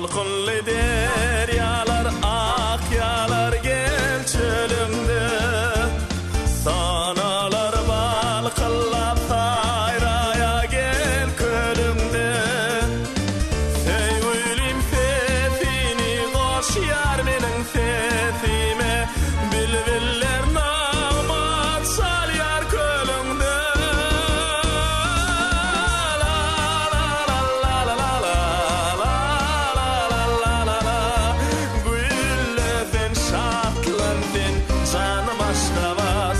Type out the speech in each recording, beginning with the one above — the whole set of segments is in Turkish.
Dolkunlu deryalar, akyalar gel çölümde. Sanalar balkıllap sayraya gel kölümde. Sevgilim sesini koş yar benim sesime. Bülbüller nağmat sal yar kölümde. Canım aşka bas.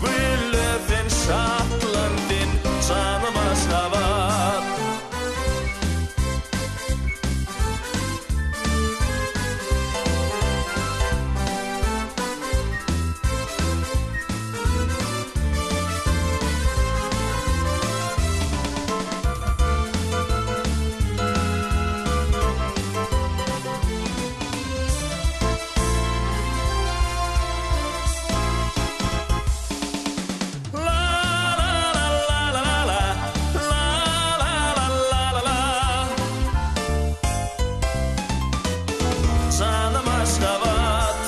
Güllüdün şahtlındın canım aşka bas. Canım aşka bat.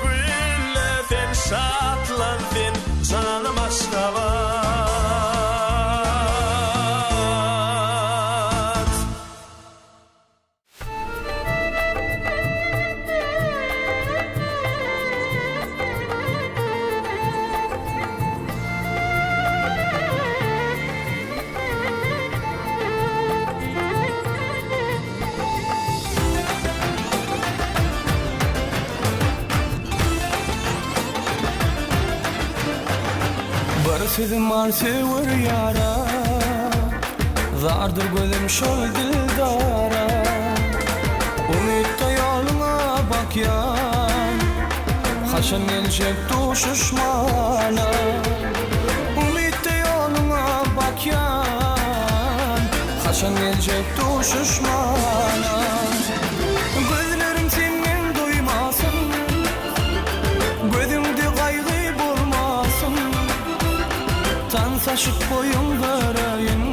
Güllüdün şahtlındın canım aşka bat. Bir sözüm var sever yara, zardır gözüm şol dildara. Umutda yoluna bak yan, haşan gelecek düşüşmana. Umutda yoluna bak yan, haşan gelecek düşüşmana. Gözlerim senin duymasın, gözümde kaygı bulmasın. Tansaşık boyun vereyim,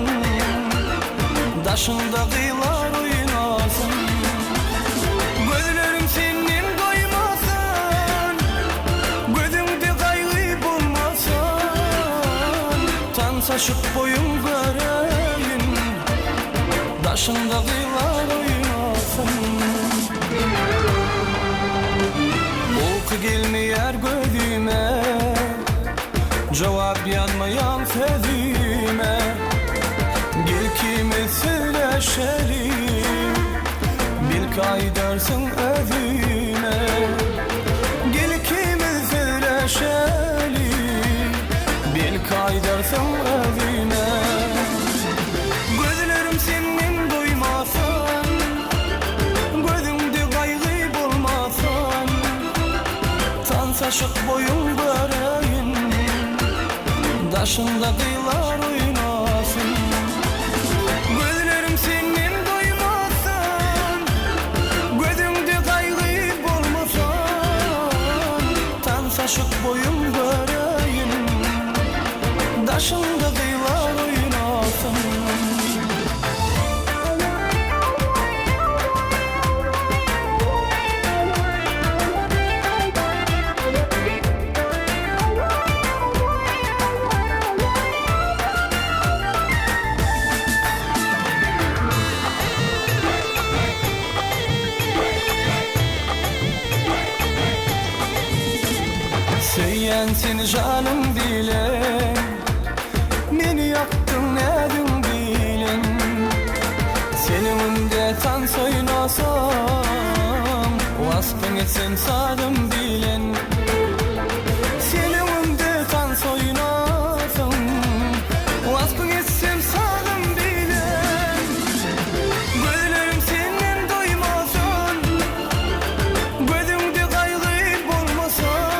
daşında kıyılar oynasın. Gözlerim senin doymasın, gözümde kaygı bulmasın. Tansaşık boyun vereyim, daşında kıyılar oynasın. Uyku gelmeyer gözüme, cevap yanmayan sözüme. Gel kimi söyleşelim, bil kaydarsın özüme. Gel kimi söyleşelim, bil kaydarsın özüme. Gözlerim senin duymasın, gözümde kaygı bulmasın. Tansaşık boyun vereyim, daşında kıyılar oynasın. Gözlerim senin duymasın, gözümde kaygı bulmasın. Tansaşık boyun vereyim, daşında kıyılar oynasın. Sensin canım dilen, beni yaktın edin bilen. Senin önünde dans oynasam, vasfın etsen sadım bilen. Senin önünde dans oynasam, vasfın etsen sadım bilen. Gözlerim senin doymasın, gözümde kaygı bulmasın.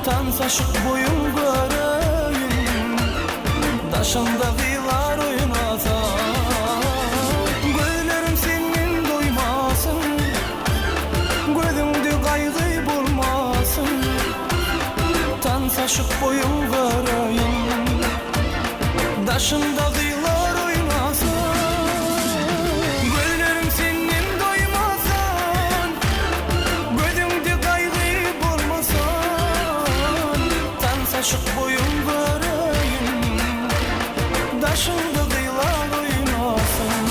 Tansaşık boyun göreyim, daşında kıyılar oynasın. Gözlerim senin doymasın, gözüm aşık boyun varayım. Daşında kıyılar oynasın. Gözlerim senin doymasan, gözümde kaygı bulmasan. Dans aşık boyun varayım. Daşında kıyılar oynasın.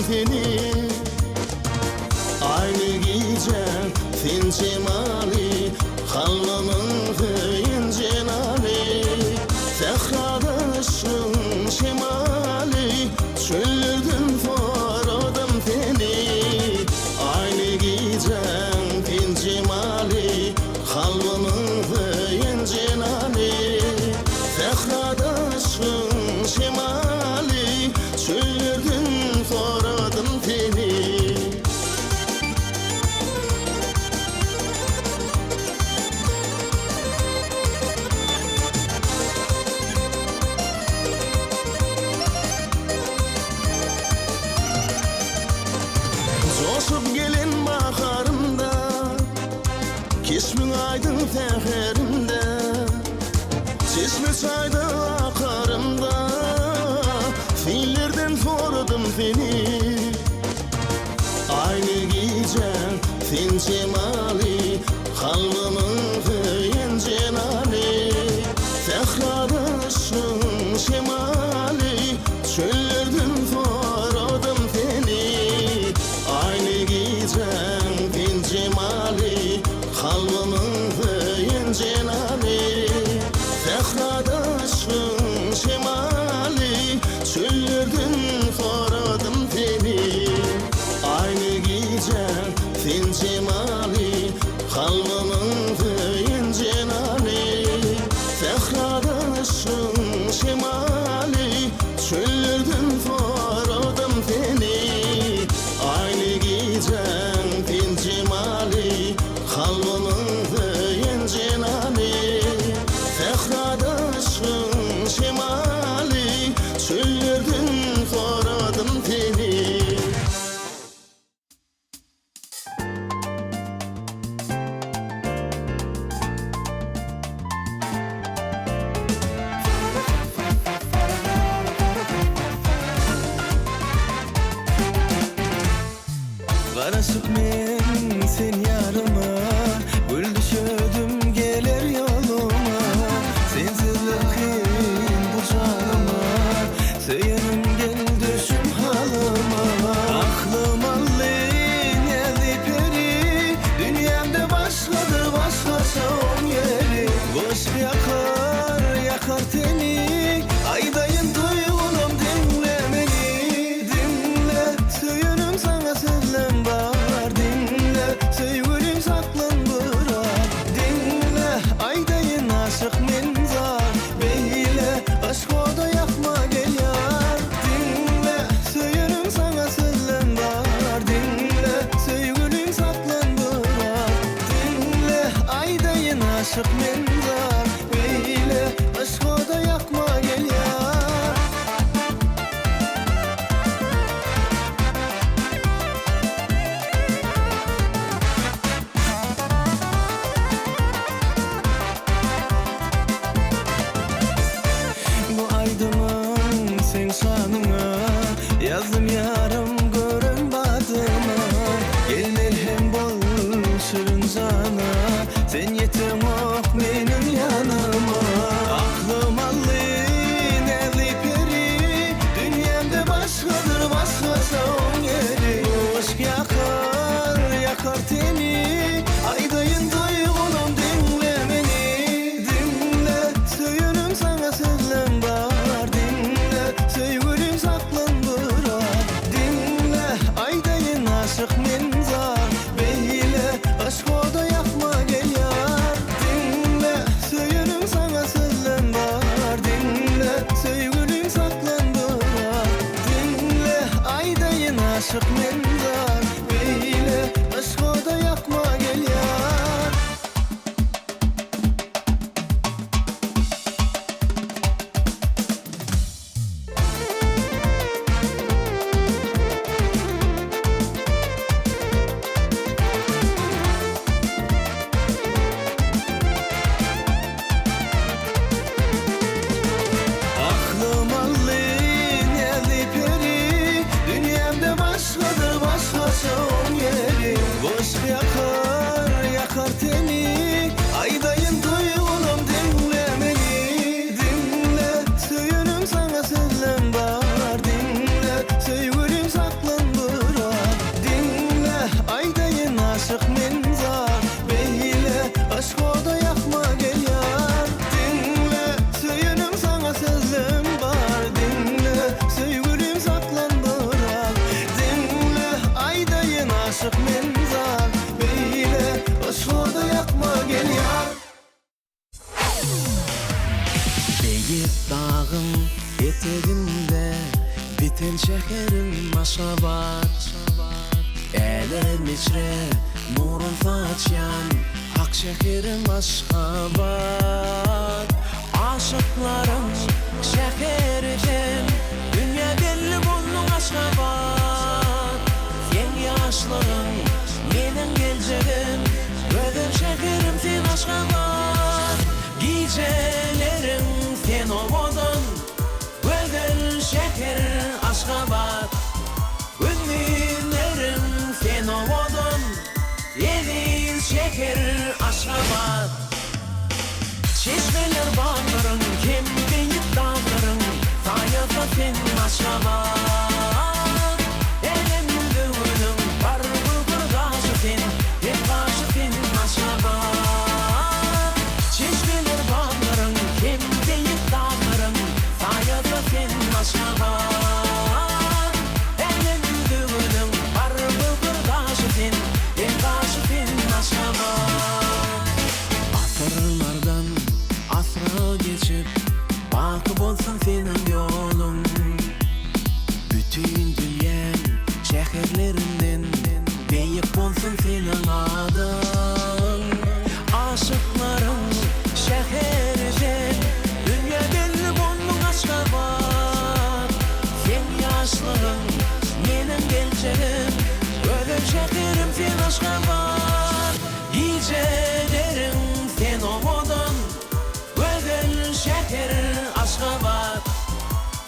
seni. Aynı gece fin cemali Halvanın kıyın cenali Tekradışın şemali Çöldün faradım seni. Aynı gece fin cemali Halvanın kıyın cenali Tekradışın şemali Çöldün faradım seni. Coşup gelin baharımda Kismin aydın teherimde Çeşme çayda akarımda Fillerden sordum seni. Aynı gece fin cemali Halvanın kıyın cenali Tekradışın şemali Çöllerden sordum seni. Aynı gece fin cemali Halvanın kıyın cenali Tekradışın şemali Çöllerden sordum seni. Aynı gece fin cemali Halvanın kıyın cenali Tekradışın şemali Çöllerden sordum seni. Aynı gece fin cemali Halvanın kıyın cenali Tekradışın şemali Çöllerden sordum seni. Karışık men sen yarıma Gül düşödüm gelir yoluma Sensizlik kıyın bu canıma Söylenim gel düşüm halıma Aklım allin geldi peri Dünyamda başladı başkası on yeri Boş yakar yakar teni Aydayın duygunum dinle beni. Dinle söylenim sana sözlem var. Dinle sevgilim saklan bırak. Dinle aydayın aşık menzar. Beyle aşk oda yakma gel yar. Dinle söylenim sana sözlem var. Dinle sevgilim saklan bırak. Dinle aydayın aşık menzar. Beyle aşk oda yakma gel yar. Bu aydımın sen şanına Yazdım yarım görün badıma Gelir hem bol şırın cana Sen yetim ok benim yanıma. Aklım allin eli peri Dünyamda başkadır başkası on yeri. Aşk yakar yakar teni Aydayın duygunum dinle beni. Dinle söylenim sana sözlem var. Dinle sevgilim saklan bırak. Dinle aydayın aşık menzar. Beyle aşk oda yakma gel yar. Dinle söylenim sana sözlem var. Dinle sevgilim saklan bırak. Dinle aydayın aşık menzar. Beyle aşk oda yakma gel yar. Aklım allin geldi peri Dünyamda başkadır başkası içre nurun saçan Hak şekerim Aşgabat Aşıklarım şekerken Dünya belli buldun Aşgabat Sen yaşlığın menin geleceğim Gözüm şekerim sen Aşgabat Gecelerim sen ovudun Gözüm şeker Aşgabat Günlerim sen ovudun Yediğin şeker Aşgabat Çeşmeler bağların kim deyip dağların Sayıda sen Aşgabat Elimde ölüm var bulgur taşı sen Hep taşı sen Aşgabat Çeşmeler bağların kim deyip dağların Sayıda sen Aşgabat Elimde ölüm var bulgur taşı sen Hep taşı sen Aşgabat Asırlardan asra geçip Bakıp olsun senin yolun Bütün dünya şehirlerinden Beyik olsun senin adın Aşıkların şehirden Dünya belli buldun Aşgabat Sen yaşlığın menin geleceğim Ölüm şekerim sen Aşgabat Gecelerim sen ovudun Gözün şeker Aşgabat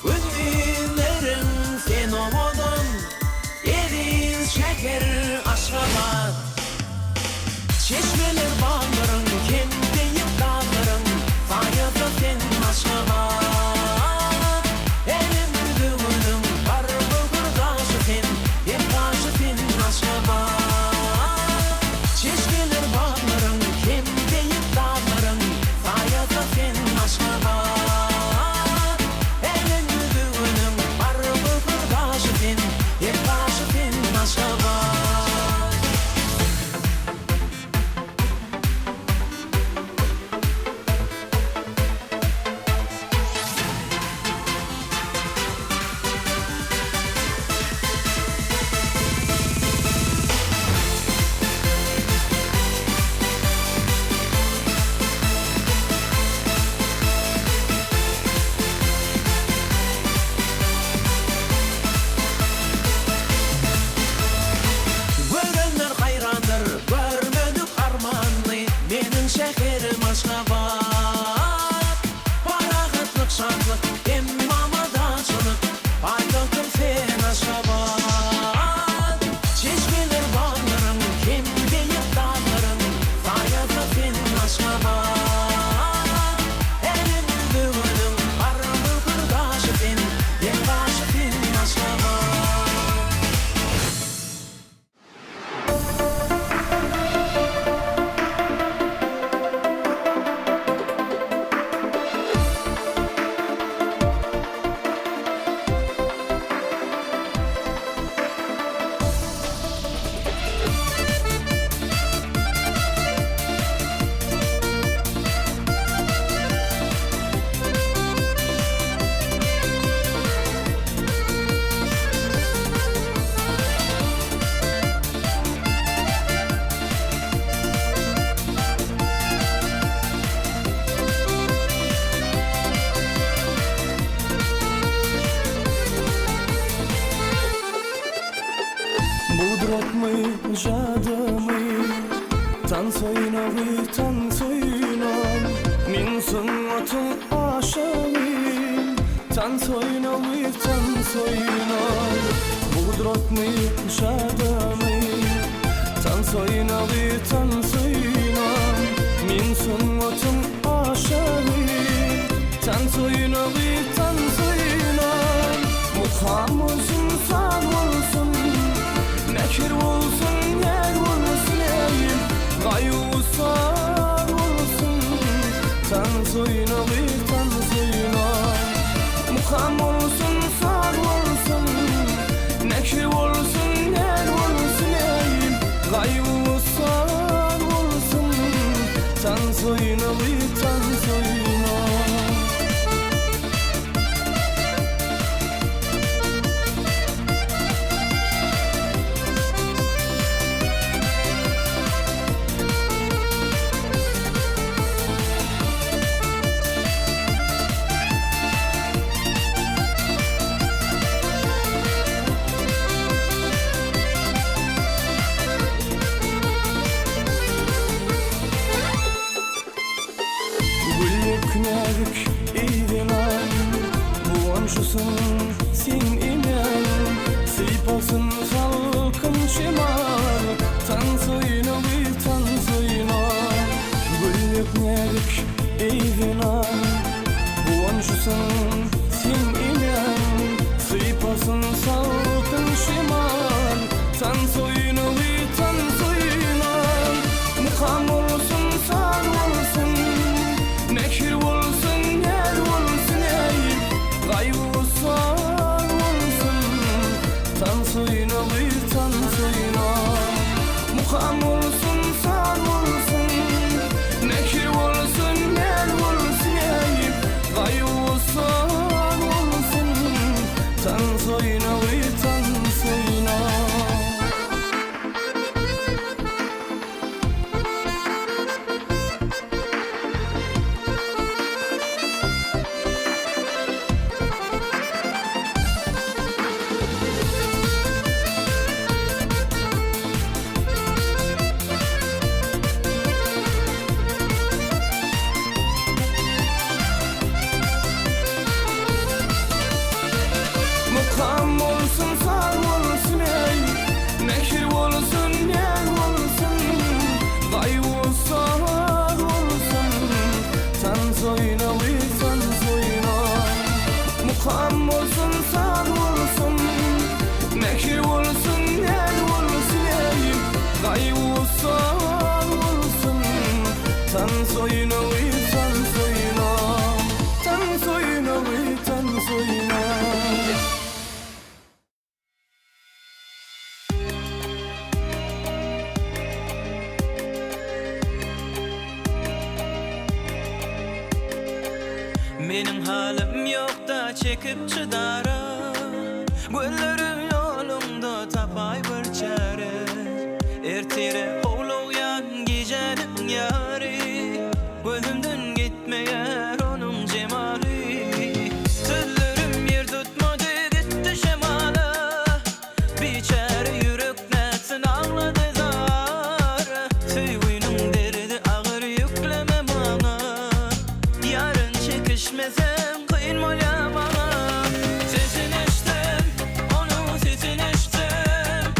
Günlerim sen ovudun Yediğin şeker Aşgabat Çeşmeler bağların kim deyip dağların Sayıda sen Aşgabat Elimde ölüm var bulgur taşı sen Hep taşı sen Aşgabat Çeşmeler bağların kim deyip dağların Sayıda sen Aşgabat Elimde ölüm var bulgur taşı sen Hep taşı sen Aşgabat Görenler hayrandır, görmedik armanlı Benim şekerim Aşgabat Parakıtlık, şanlık, emmamadaçılık Paylaştım sen Aşgabat Çeşmeler bağların, kim deyip dağların Sayıda sen Aşgabat Elimde ölüm, var bulgur taşı sen Hep taşı sen Aşgabat Budratmy jadamy Tan soynawy Min sunatın aşağıyım Tan soynawy Budratmy jadamy Tan soynawy Min sunatın aşağıyım Tan soynawy Muham olsun sağ olsun Nekir olsun yer olsun eyim Gayu sağ olsun Tan soynalı Muham olsun sağ olsun Nekir olsun yer olsun eyim Gayu sağ olsun Tan soynalı halim yok da çekip çıdarım. Güllerim yolumda tapay bir çare. Ertire hovlayan gecenin yari. Gözümden gitmeyer onun cemali. Tüllerim yer tutmadı gitti şemala. Biçare yürek netsin ağladı zar. Sevginin derdi ağır yükleme bana. Yarın çekişmesem kıyın mola bana. Sesini içtim, onu sesini içtim.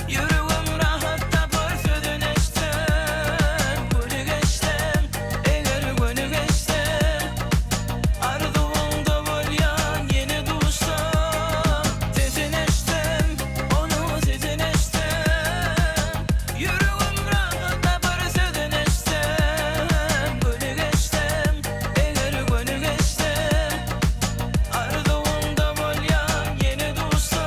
Yüreğim rahatta bir sözünü içtim. Günü geçtim, eğer günü geçtim. Arzuğumda bolyan yeni dostum. Sesini içtim, onu sesini içtim. Yüreğim rahatta bir sözünü içtim. Günü geçtim, eğer günü geçtim. Arzuğumda bolyan yeni dostum.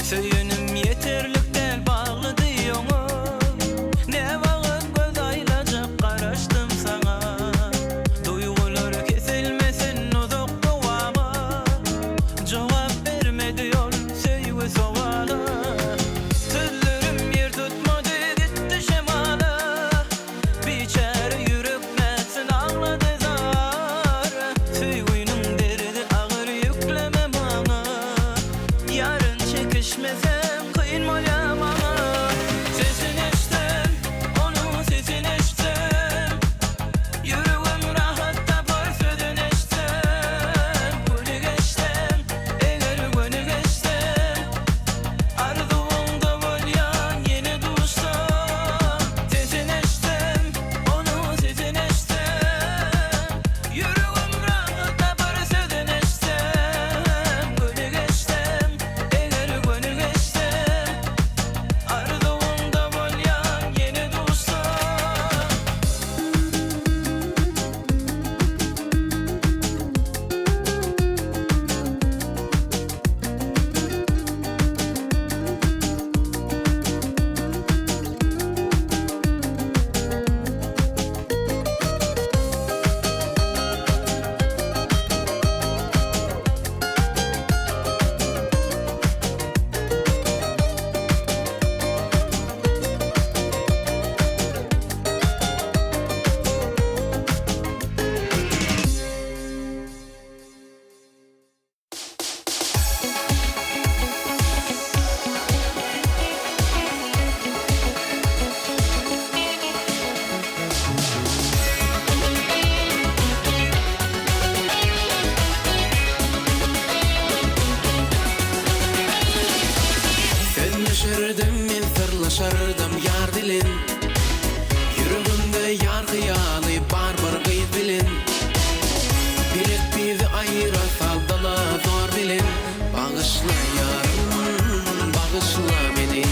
Söyünüm yeterlik del bağlı diyomu. Ne vakit göz aylacak karıştım sana. Duygular kesilmesin uzak duvama. Cevap vermedi yol sevgi soğala. Tüllerim yer tutmadı gitti şemala. Biçare yürek netsin ağladı zar. Sevginin derdi ağır yükleme bana. Yarın çekişmesem kıyın mola bana. Sesini içtim, onun sesini içtim. Yüreğim rahatta bir sözünü içtim. Günü geçtim, eğer günü geçtim. Arzuğumda bolyan yeni dostum. Sesini içtim, onun sesini içtim. Yüreğim rahatta bir sözünü içtim. Günü geçtim, eğer günü geçtim. Arzuğumda bolyan yeni dostum. Sönmüşürdüm men sırlaşırdım yar dilin. Yüreğimde yar hıyalı bar bir gıyt bilin. Bilek bizi ayıra saldala zor bilin. Bağışla yarım, bağışla beni.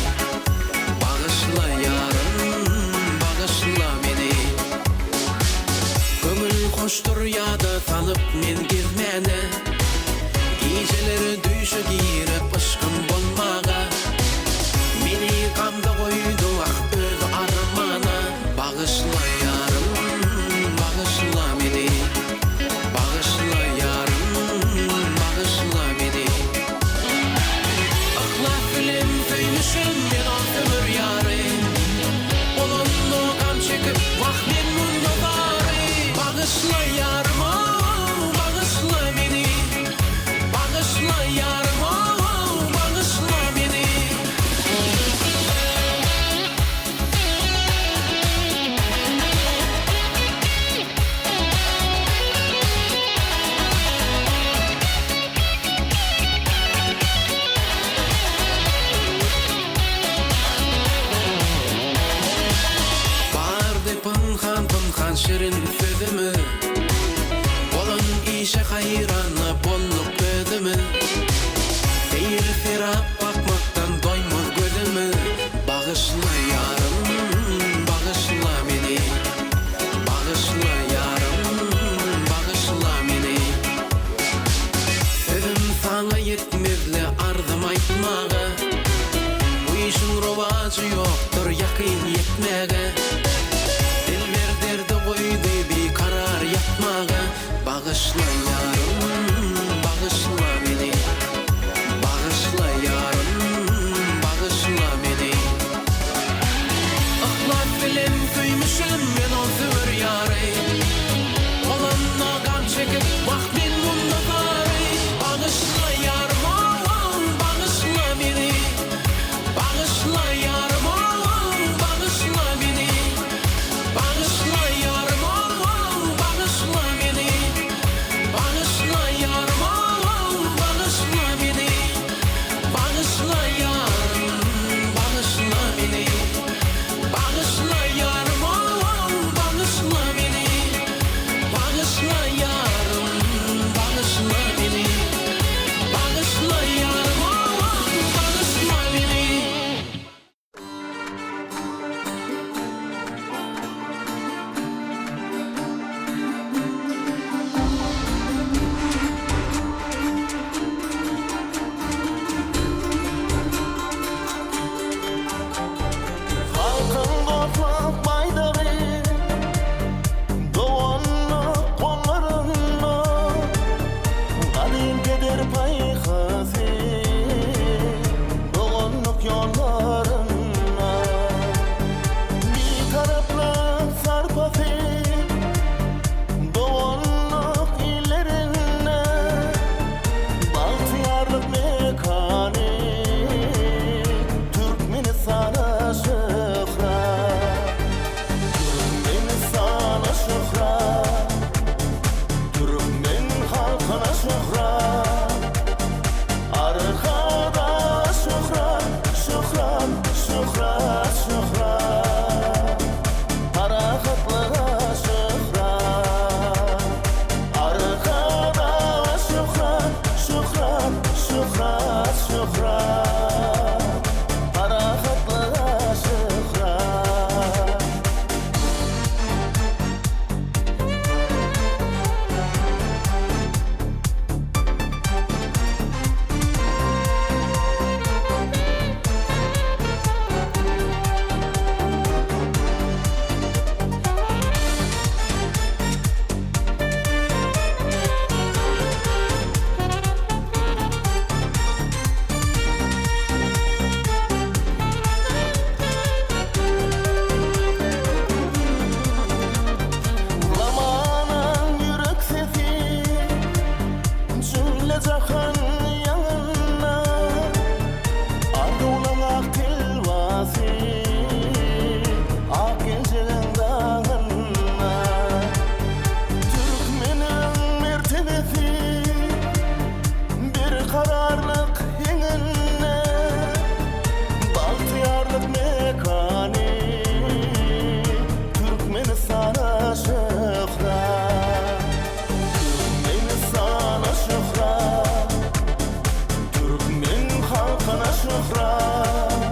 Bağışla yarım, bağışla beni. Kömül hoştur yada salıp men gezmene. Geceleri düşü girip aşkım bolmağa. Beni kamda koydu ah öz armana. Bağışla yarım, bağışla beni. Bağışla yarım, bağışla beni. Akla film söymüşüm ben o ömür yarı. Olundu kan çekip vah ben bunda bari. Bağışla yarım, bağışla beni. Bağışla yarım, Bağışla yarım, bağışla beni. Bağışla yarım, bağışla beni. Ahlak bilen köymüşüm ben o tümür yarı. Olanla gam çekip vaktin bunda bari. Bağışla yarım, bağışla beni. Bağışla yarım, bağışla beni. Bağışla yarım, bağışla beni. Bağışla yarım, bağışla beni. Bağışla yarım, bağışla beni. Bağışla yarım, bağışla beni. Bağışla yarım, bağışla beni. Bağışla yarım, bağışla beni. Halkın toprak baydarı doğanlık kollarında kadim keder payhası doğanlık yollarında bir taraflı sarpası doğanlık illerinde Baltıyarlık mekanı Türkmenistan'a şıhrat Türkmenistan'a şıhrat Türkmen halkına şıhrat Arkada şıhrat, şıhrat, şıhrat, şıhrat Parakatlara şıhrat Arkada şıhrat, şıhrat, şıhrat, şıhrat Parakatlara şıhrat Lamanın yürek sesi cümle cahan yanına Ardulan ak tilvası ak gecelerin dağına Türkmenin mertebesi bir kararlık yenine Baltıyarlık mekanı Türkmenistan'a şıhrat Türkmenistan'a şıhrat Türkmen halkına şıhrat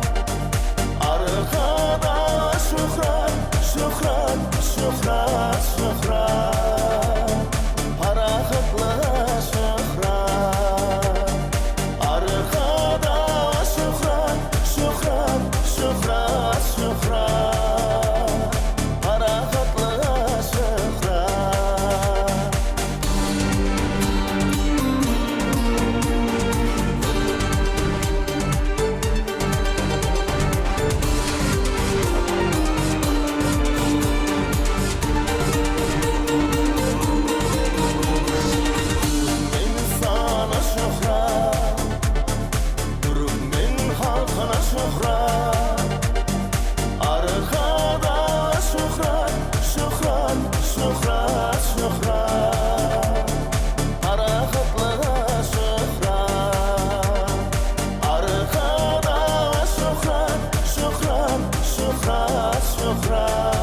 Arkada şıhrat, şıhrat, şıhrat, şıhrat Parakatlara şıhrat Arkada şıhrat, şıhrat, şıhrat, şıhrat Parakatlara şıhrat Türkmenistan'a şıhrat Türkmen halkına şıhrat Arkada şıhrat, şıhrat, şıhrat, şıhrat Parakatlara şıhrat Arkada şıhrat, şıhrat, şıhrat, şıhrat